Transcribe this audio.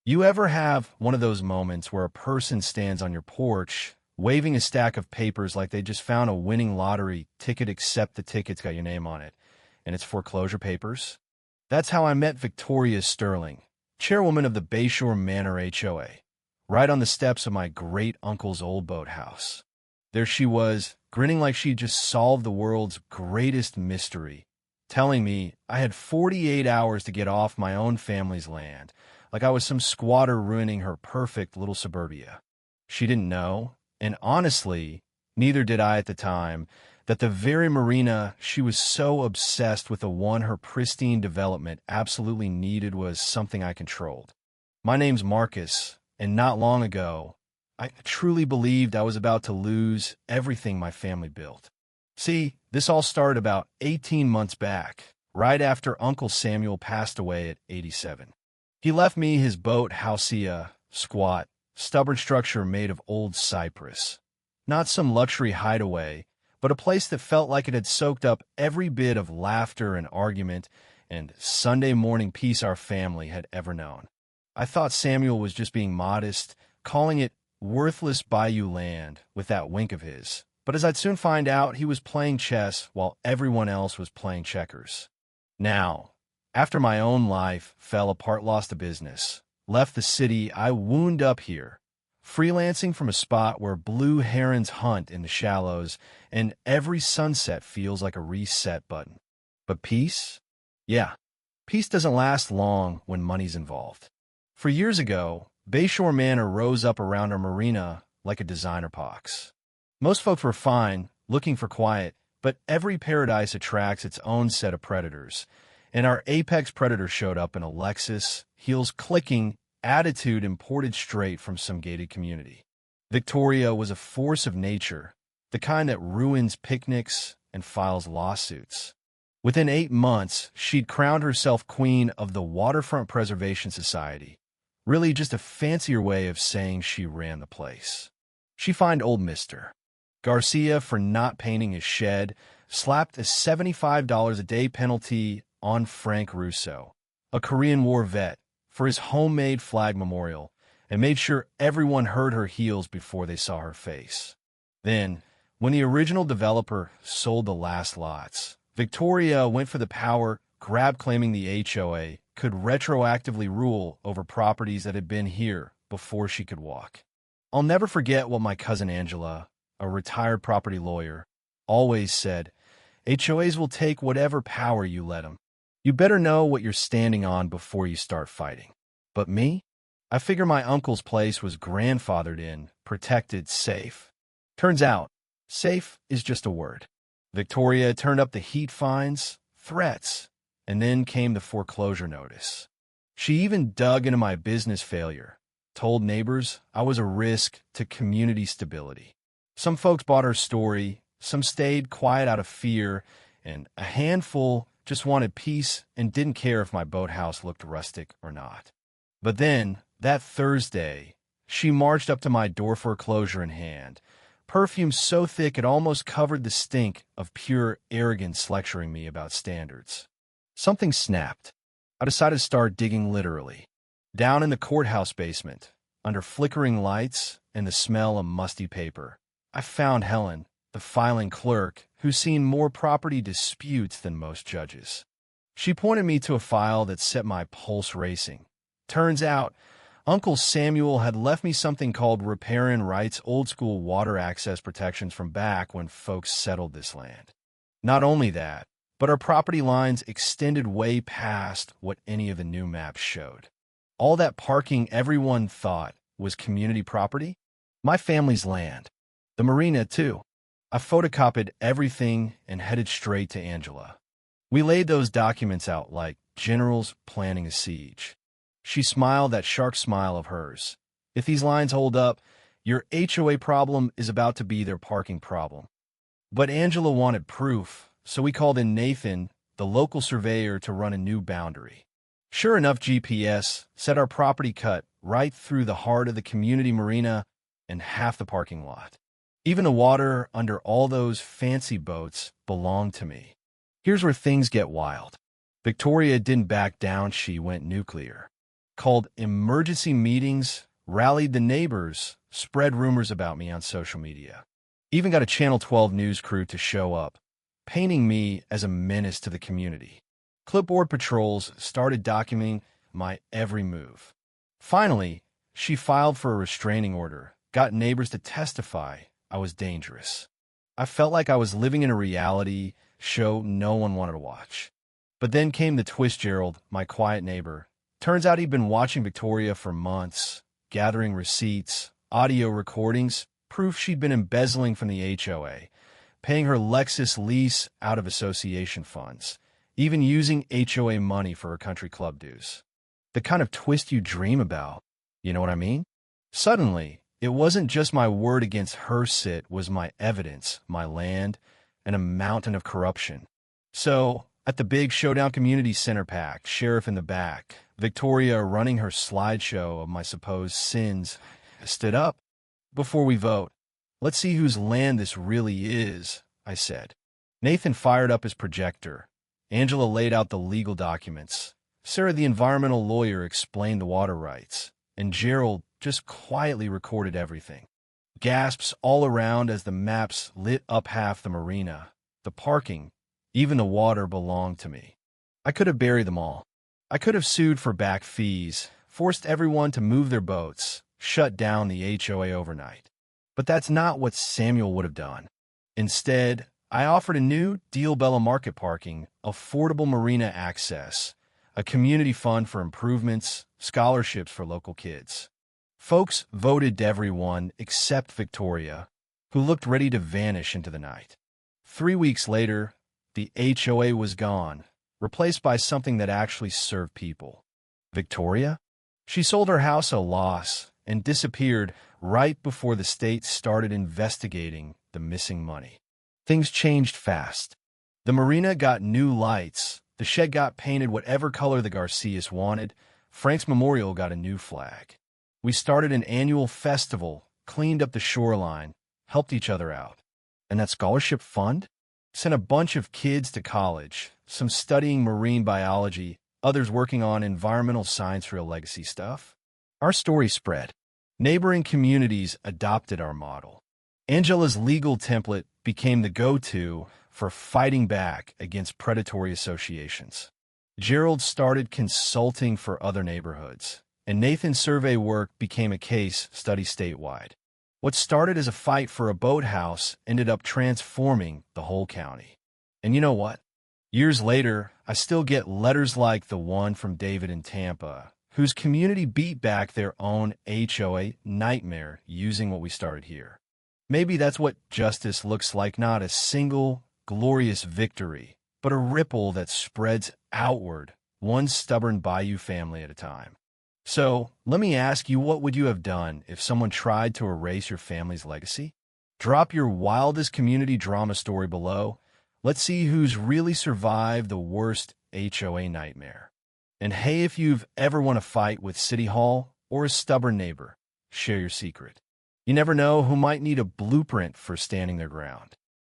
You ever have one of those moments where a person stands on your porch, waving a stack of papers like they just found a winning lottery ticket, except the ticket's got your name on it, and it's foreclosure papers? That's how I met Victoria Sterling, chairwoman of the Bayshore Manor HOA, right on the steps of my great-uncle's old boathouse. There she was, grinning like she'd just solved the world's greatest mystery, telling me I had 48 hours to get off my own family's land, like I was some squatter ruining her perfect little suburbia. She didn't know, and honestly, neither did I at the time, that the very marina she was so obsessed with, the one her pristine development absolutely needed, was something I controlled. My name's Marcus, and not long ago, I truly believed I was about to lose everything my family built. See, this all started about 18 months back, right after Uncle Samuel passed away at 87. He left me his boat housea, squat, stubborn structure made of old cypress. Not some luxury hideaway, but a place that felt like it had soaked up every bit of laughter and argument and Sunday morning peace our family had ever known. I thought Samuel was just being modest, calling it worthless bayou land with that wink of his. But as I'd soon find out, he was playing chess while everyone else was playing checkers. Now, after my own life fell apart, lost a business, left the city, I wound up here, freelancing from a spot where blue herons hunt in the shallows and every sunset feels like a reset button. But peace? Yeah, peace doesn't last long when money's involved. 4 years ago, Bayshore Manor rose up around our marina like a designer pox. Most folks were fine, looking for quiet, but every paradise attracts its own set of predators, and our apex predator showed up in a Lexus, heels clicking, attitude imported straight from some gated community. Victoria was a force of nature, the kind that ruins picnics and files lawsuits. Within 8 months, she'd crowned herself queen of the Waterfront Preservation Society, really just a fancier way of saying she ran the place. She fined old Mr. Garcia for not painting his shed, slapped a $75 a day penalty on Frank Russo, a Korean War vet, for his homemade flag memorial, and made sure everyone heard her heels before they saw her face. Then, when the original developer sold the last lots, Victoria went for the power, grab, claiming the HOA could retroactively rule over properties that had been here before she could walk. I'll never forget what my cousin Angela, a retired property lawyer, always said: HOAs will take whatever power you let them. You better know what you're standing on before you start fighting. But me? I figure my uncle's place was grandfathered in, protected, safe. Turns out, safe is just a word. Victoria turned up the heat, fines, threats, and then came the foreclosure notice. She even dug into my business failure, told neighbors I was a risk to community stability. Some folks bought her story, some stayed quiet out of fear, and a handful just wanted peace and didn't care if my boathouse looked rustic or not. But then, that Thursday, she marched up to my door, foreclosure in hand, perfume so thick it almost covered the stink of pure arrogance, lecturing me about standards. Something snapped. I decided to start digging, literally. Down in the courthouse basement, under flickering lights and the smell of musty paper, I found Helen, the filing clerk, who's seen more property disputes than most judges. She pointed me to a file that set my pulse racing. Turns out, Uncle Samuel had left me something called riparian rights, old-school water access protections from back when folks settled this land. Not only that, but our property lines extended way past what any of the new maps showed. All that parking everyone thought was community property? My family's land. The marina, too. I photocopied everything and headed straight to Angela. We laid those documents out like generals planning a siege. She smiled, that shark smile of hers. If these lines hold up, your HOA problem is about to be their parking problem. But Angela wanted proof, so we called in Nathan, the local surveyor, to run a new boundary. Sure enough, GPS said our property cut right through the heart of the community marina and half the parking lot. Even the water under all those fancy boats belonged to me. Here's where things get wild. Victoria didn't back down. She went nuclear. called emergency meetings, rallied the neighbors, spread rumors about me on social media. Even got a Channel 12 news crew to show up, painting me as a menace to the community. Clipboard patrols started documenting my every move. Finally, she filed for a restraining order, got neighbors to testify I was dangerous. I felt like I was living in a reality show no one wanted to watch. But then came the twist. Gerald, my quiet neighbor. Turns out he'd been watching Victoria for months, gathering receipts, audio recordings, proof she'd been embezzling from the HOA, paying her Lexus lease out of association funds, even using HOA money for her country club dues. The kind of twist you dream about, you know what I mean? Suddenly, it wasn't just my word against her. It was my evidence, my land, and a mountain of corruption. So, at the big Showdown Community Center packed, sheriff in the back, Victoria running her slideshow of my supposed sins, stood up. Before we vote, let's see whose land this really is, I said. Nathan fired up his projector. Angela laid out the legal documents. Sarah, the environmental lawyer, explained the water rights. And Gerald just quietly recorded everything. Gasps all around as the maps lit up half the marina, the parking, even the water belonged to me. I could have buried them all. I could have sued for back fees, forced everyone to move their boats, shut down the HOA overnight. But that's not what Samuel would have done. Instead, I offered a new Deal Bella Market parking, affordable marina access, a community fund for improvements, scholarships for local kids. Folks voted everyone except Victoria, who looked ready to vanish into the night. 3 weeks later, the HOA was gone, replaced by something that actually served people. Victoria? She sold her house at a loss and disappeared right before the state started investigating the missing money. Things changed fast. The marina got new lights, the shed got painted whatever color the Garcias wanted, Frank's Memorial got a new flag. We started an annual festival, cleaned up the shoreline, helped each other out. And that scholarship fund? Sent a bunch of kids to college, some studying marine biology, others working on environmental science for legacy stuff. Our story spread. Neighboring communities adopted our model. Angela's legal template became the go-to for fighting back against predatory associations. Gerald started consulting for other neighborhoods, and Nathan's survey work became a case study statewide. What started as a fight for a boathouse ended up transforming the whole county. And you know what? Years later, I still get letters like the one from David in Tampa, whose community beat back their own HOA nightmare using what we started here. Maybe that's what justice looks like, not a single glorious victory, but a ripple that spreads outward, one stubborn Bayou family at a time. So, let me ask you, what would you have done if someone tried to erase your family's legacy? Drop your wildest community drama story below. Let's see who's really survived the worst HOA nightmare. And hey, if you've ever won a fight with City Hall or a stubborn neighbor, share your secret. You never know who might need a blueprint for standing their ground.